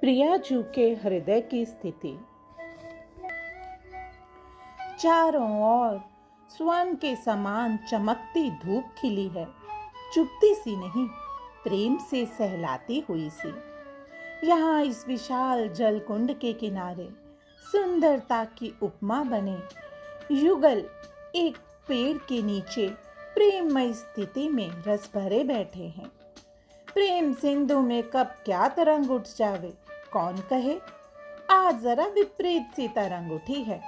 प्रियाजू के हृदय की स्थिति। चारों ओर स्वर्ण के समान चमकती धूप खिली है, चुभती सी नहीं, प्रेम से सहलाती हुई सी। यहाँ इस विशाल जल कुंड के किनारे सुंदरता की उपमा बने युगल एक पेड़ के नीचे प्रेममय स्थिति में रस भरे बैठे हैं। प्रेम सिंधु में कब क्या तरंग उठ जावे कौन कहे। आज जरा विपरीत सी तरंग उठी है।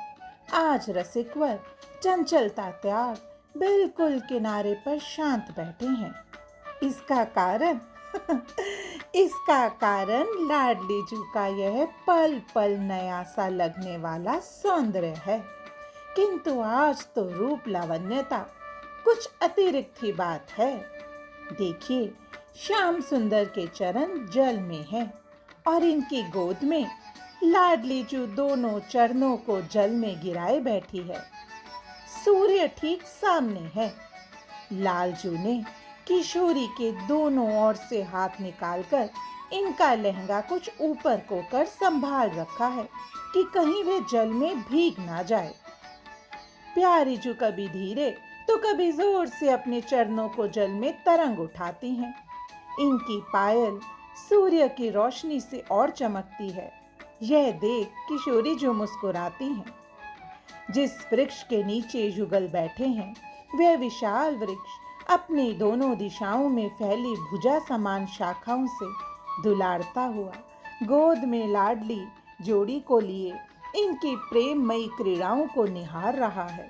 आज रसिकवर चंचलता त्याग बिल्कुल किनारे पर शांत बैठे हैं। इसका कारण इसका कारण लाडली जू का यह पल पल नया सा लगने वाला सौंदर्य है। किंतु आज तो रूप लावण्यता कुछ अतिरिक्त ही बात है। देखिए, श्याम सुंदर के चरण जल में हैं और इनकी गोद में लाडली जू दोनों चरणों को जल में गिराए बैठी है। सूर्य ठीक सामने है। लालजू ने किशोरी के दोनों ओर से हाथ निकालकर इनका लहंगा कुछ ऊपर को कर संभाल रखा है कि कहीं वे जल में भीग ना जाए। प्यारी जू कभी धीरे तो कभी जोर से अपने चरणों को जल में तरंग उठाती हैं। इनकी पायल सूर्य की रोशनी से और चमकती है। यह देख किशोरी जो मुस्कुराती हैं। जिस वृक्ष के नीचे युगल बैठे हैं वह विशाल वृक्ष अपनी दोनों दिशाओं में फैली भुजा समान शाखाओं से दुलारता हुआ गोद में लाडली जोड़ी को लिए इनकी प्रेममयी क्रीड़ाओं को निहार रहा है।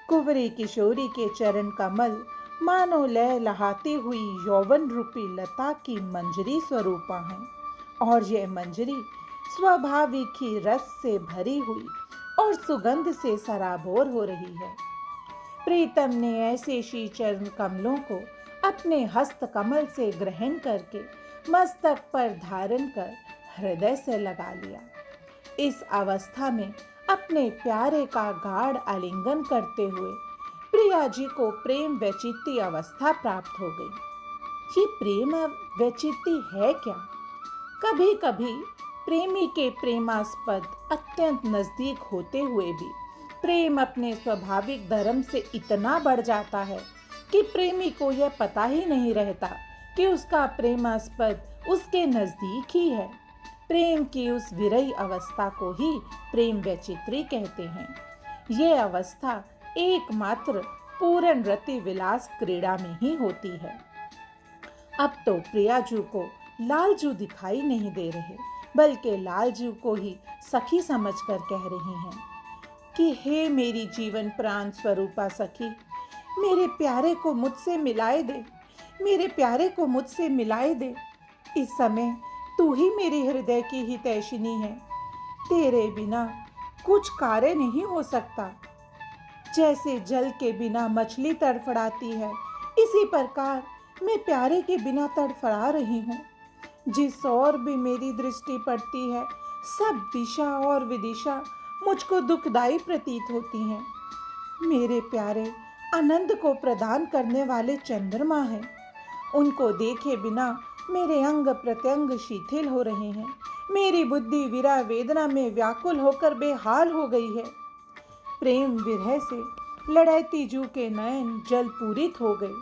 कुंवरी किशोरी के चरण कमल मानो लय लहाती हुई यौवन रूपी लता की मंजरी स्वरूपा हैं और यह मंजरी स्वाभाविक ही रस से भरी हुई और सुगंध से सराबोर हो रही है। प्रीतम ने ऐसे शी चरण कमलों को अपने हस्त कमल से ग्रहण करके मस्तक पर धारण कर हृदय से लगा लिया। इस अवस्था में अपने प्यारे का गाढ़ आलिंगन करते हुए प्रिया जी को प्रेम वैचित्री अवस्था प्राप्त हो गई। ये प्रेम वैचित्री है क्या? कभी कभी प्रेमी के प्रेमास्पद अत्यंत नजदीक होते हुए भी प्रेम अपने स्वाभाविक धर्म से इतना बढ़ जाता है कि प्रेमी को यह पता ही नहीं रहता कि उसका प्रेमास्पद उसके नजदीक ही है। प्रेम की उस विरही अवस्था को ही प्रेम वैचित्री कहते हैं। यह अवस्था एकमात्र पूर्ण रति विलास क्रीड़ा में ही होती है। अब तो प्रियाजू को लालजू दिखाई नहीं दे रहे, बल्कि लालजू को ही सखी समझकर कह रही हैं कि हे मेरी जीवन प्राण स्वरूपा सखी, मेरे प्यारे को मुझसे मिलाए दे, मेरे प्यारे को मुझसे मिलाए दे। इस समय तू ही मेरे हृदय की हितैषिणी है। तेरे बिना कुछ कार्य नहीं हो सकता। जैसे जल के बिना मछली तड़फड़ाती है, इसी प्रकार मैं प्यारे के बिना तड़फड़ा रही हूँ। जिस ओर भी मेरी दृष्टि पड़ती है, सब दिशा और विदिशा मुझको दुखदाई प्रतीत होती हैं। मेरे प्यारे आनंद को प्रदान करने वाले चंद्रमा हैं। उनको देखे बिना मेरे अंग प्रत्यंग शिथिल हो रहे हैं। मेरी बुद्धि विरह वेदना में व्याकुल होकर बेहाल हो गई है। प्रेम विरह से लड़ैती जू के नयन जल पूरित हो गए।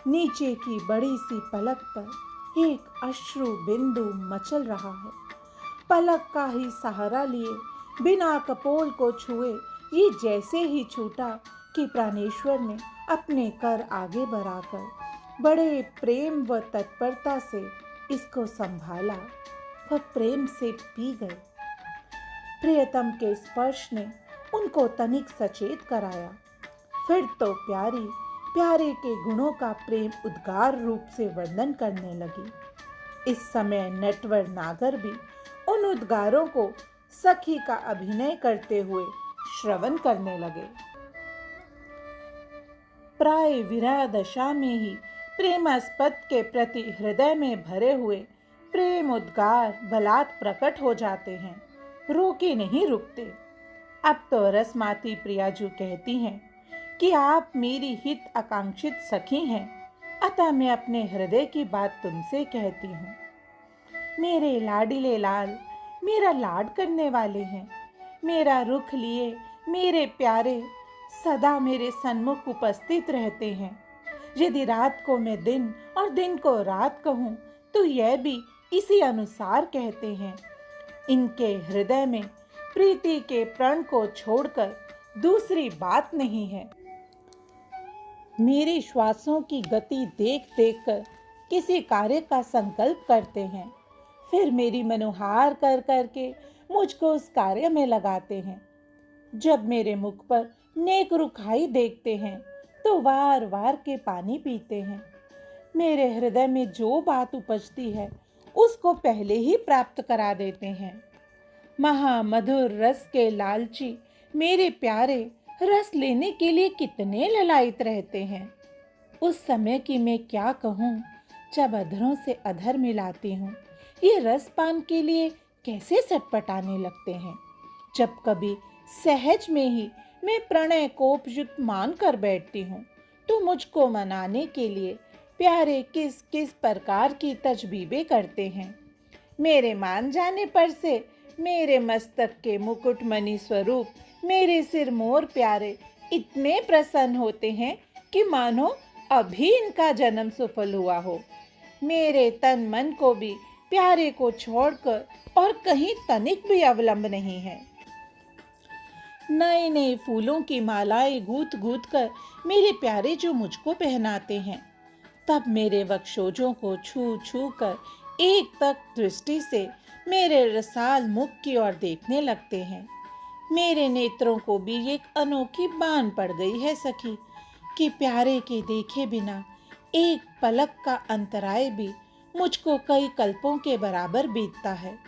नीचे की बड़ी सी पलक पर एक अश्रु बिंदु मचल रहा है। पलक का ही सहारा लिए बिना कपोल को छुए ये जैसे ही छूटा कि प्राणेश्वर ने अपने कर आगे बढ़ाकर बड़े प्रेम व तत्परता से इसको संभाला। वह प्रेम से पी गए। प्रियतम के स्पर्श ने उनको तनिक सचेत कराया। फिर तो प्यारे के गुणों का प्रेम उद्गार रूप से वर्णन करने लगी। इस समय नटवर नागर भी उन उद्गारों को सखी का अभिनय करते हुए श्रवण करने लगे। प्राय विरह दशा में ही प्रेमास्पद के प्रति हृदय में भरे हुए प्रेम उद्गार बलात् प्रकट हो जाते हैं, रोके नहीं रुकते। अब तो रसमाती प्रियाजू कहती हैं कि आप मेरी हित आकांक्षित सखी हैं, अतः मैं अपने हृदय की बात तुमसे कहती हूँ। मेरे लाडिले लाल मेरा लाड करने वाले हैं। मेरा रुख लिए मेरे प्यारे सदा मेरे सन्मुख उपस्थित रहते हैं। यदि रात को मैं दिन और दिन को रात कहूँ तो यह भी इसी अनुसार कहते हैं। इनके हृदय में प्रीति के प्रण को छोड़कर दूसरी बात नहीं है। मेरे श्वासों की गति देख देख कर किसी कार्य का संकल्प करते हैं, फिर मेरी मनोहार कर करके मुझको उस कार्य में लगाते हैं। जब मेरे मुख पर नेक रुखाई देखते हैं तो वार वार के पानी पीते हैं। मेरे हृदय में जो बात उपजती है उसको पहले ही प्राप्त करा देते हैं। महामधुर रस के लालची मेरे प्यारे रस लेने के लिए कितने ललायित रहते हैं। उस समय की मैं क्या कहूँ, जब अधरों से अधर मिलाती हूँ ये रस पान के लिए कैसे सटपटाने लगते हैं। जब कभी सहज में ही मैं प्रणय को उपयुक्त मान कर बैठती हूँ तो मुझको मनाने के लिए प्यारे किस किस प्रकार की तजबीबें करते हैं। मेरे मान जाने पर से मेरे मस्तक के मुकुटमणि स्वरूप मेरे सिर मोर प्यारे इतने प्रसन्न होते हैं कि मानो अभी इनका जन्म सफल हुआ हो। मेरे तन मन को भी प्यारे को छोड़कर और कहीं तनिक भी अवलंब नहीं है। नए नए फूलों की मालाएं गूंथ गूंथ कर मेरे प्यारे जो मुझको पहनाते हैं, तब मेरे वक्षोजों को छू छू कर एक तक दृष्टि से मेरे रसाल मुख की ओर देखने लगते हैं। मेरे नेत्रों को भी एक अनोखी बान पड़ गई है सखी कि प्यारे के देखे बिना एक पलक का अंतराय भी मुझको कई कल्पों के बराबर बीतता है।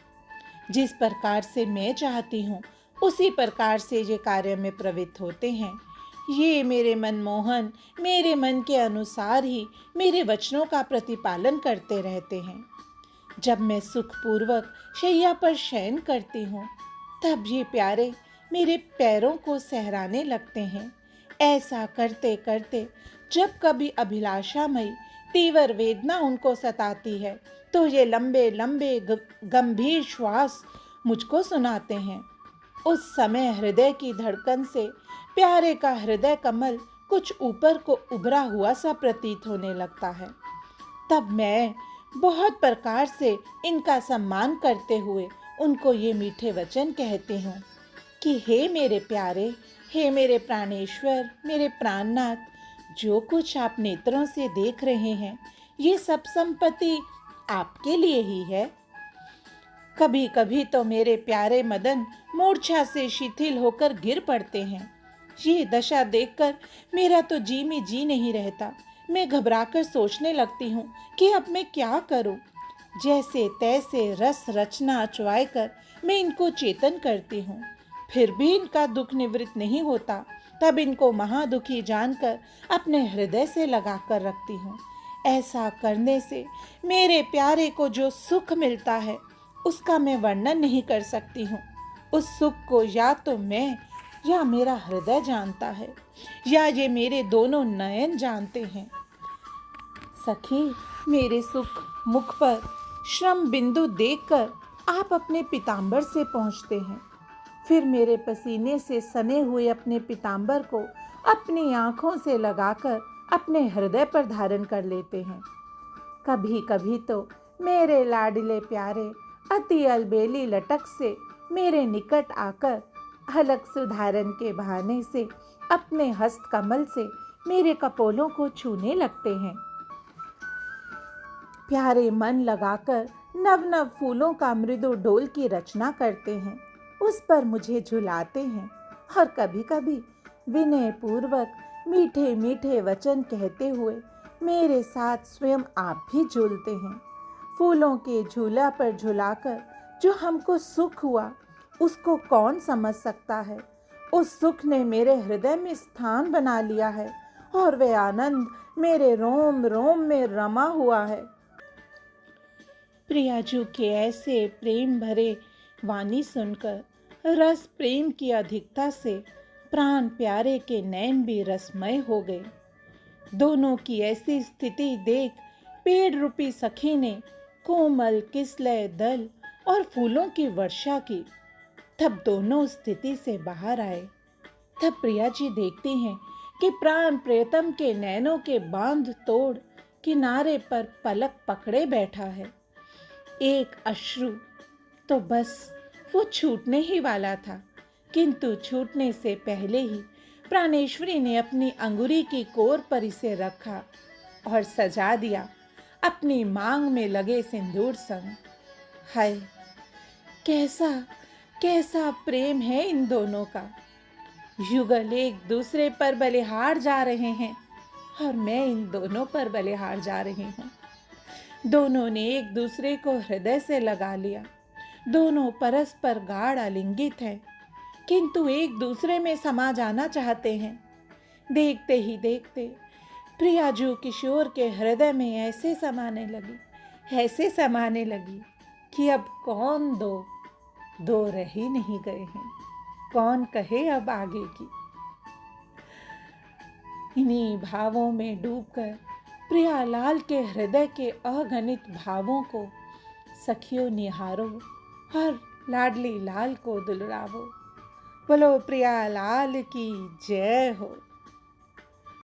जिस प्रकार से मैं चाहती हूँ उसी प्रकार से ये कार्य में प्रवृत्त होते हैं। ये मेरे मनमोहन मेरे मन के अनुसार ही मेरे वचनों का प्रतिपालन करते रहते हैं। जब मैं सुखपूर्वक शैया पर शयन करती हूँ तब ये प्यारे मेरे पैरों को सहराने लगते हैं। ऐसा करते करते जब कभी अभिलाषामयी तीव्र वेदना उनको सताती है तो ये लंबे लंबे गंभीर श्वास मुझको सुनाते हैं। उस समय हृदय की धड़कन से प्यारे का हृदय कमल कुछ ऊपर को उभरा हुआ सा प्रतीत होने लगता है। तब मैं बहुत प्रकार से इनका सम्मान करते हुए उनको ये मीठे वचन कहती हूँ कि हे मेरे प्यारे, हे मेरे प्राणेश्वर, मेरे प्राणनाथ, जो कुछ आप नेत्रों से देख रहे हैं ये सब संपत्ति आपके लिए ही है। कभी कभी तो मेरे प्यारे मदन मूर्छा से शिथिल होकर गिर पड़ते हैं। ये दशा देखकर मेरा तो जी में जी नहीं रहता। मैं घबराकर सोचने लगती हूँ कि अब मैं क्या करूँ। जैसे तैसे रस रचना अचवाए कर मैं इनको चेतन करती हूँ, फिर भी इनका दुख निवृत्त नहीं होता। तब इनको महादुखी जानकर अपने हृदय से लगा कर रखती हूँ। ऐसा करने से मेरे प्यारे को जो सुख मिलता है उसका मैं वर्णन नहीं कर सकती हूँ। उस सुख को या तो मैं या मेरा हृदय जानता है या ये मेरे दोनों नयन जानते हैं। सखी, मेरे सुख मुख पर श्रम बिंदु देखकर आप अपने पीतांबर से पहुँचते हैं, फिर मेरे पसीने से सने हुए अपने पीतांबर को अपनी आँखों से लगाकर अपने हृदय पर धारण कर लेते हैं। कभी कभी तो मेरे लाडले प्यारे अति अलबेली लटक से मेरे निकट आकर हलक सुधारण के बहाने से अपने हस्त कमल से मेरे कपोलों को छूने लगते हैं। प्यारे मन लगाकर नव नव फूलों का मृदु डोल की रचना करते हैं, उस पर मुझे झुलाते हैं और कभी कभी विनय पूर्वक मीठे मीठे वचन कहते हुए मेरे साथ स्वयं आप भी झूलते हैं। फूलों के झूला पर झुलाकर जो हमको सुख हुआ उसको कौन समझ सकता है। उस सुख ने मेरे हृदय में स्थान बना लिया है और वे आनंद मेरे रोम रोम में रमा हुआ है। प्रियाजू के ऐसे प्रेम भरे वाणी सुनकर रस प्रेम की अधिकता से प्राण प्यारे के नैन भी रसमय हो गए। दोनों की ऐसी स्थिति देख पेड़ रूपी सखी ने कोमल किसलय दल और फूलों की वर्षा की। तब दोनों स्थिति से बाहर आए। तब प्रिया जी देखती हैं कि प्राण प्रियतम के नैनों के बांध तोड़ किनारे पर पलक पकड़े बैठा है। एक अश्रु तो बस वो छूटने ही वाला था, किंतु छूटने से पहले ही प्राणेश्वरी ने अपनी अंगुरी की कोर पर इसे रखा और सजा दिया अपनी मांग में लगे सिंदूर संग। हाय, कैसा कैसा प्रेम है इन दोनों का। युगल एक दूसरे पर बलिहार जा रहे हैं और मैं इन दोनों पर बलिहार जा रही हूँ। दोनों ने एक दूसरे को हृदय से लगा लिया। दोनों परस्पर गाढ़ आलिंगित हैं, किंतु एक दूसरे में समा जाना चाहते हैं। देखते ही देखते प्रियाजू किशोर के हृदय में ऐसे समाने लगी कि अब कौन दो रह ही नहीं गए हैं। कौन कहे अब आगे की। इन्हीं भावों में डूबकर प्रियालाल के हृदय के अगणित भावों को सखियों निहारो और लाडली लाल को दुलरावो। बोलो प्रियालाल की जय हो।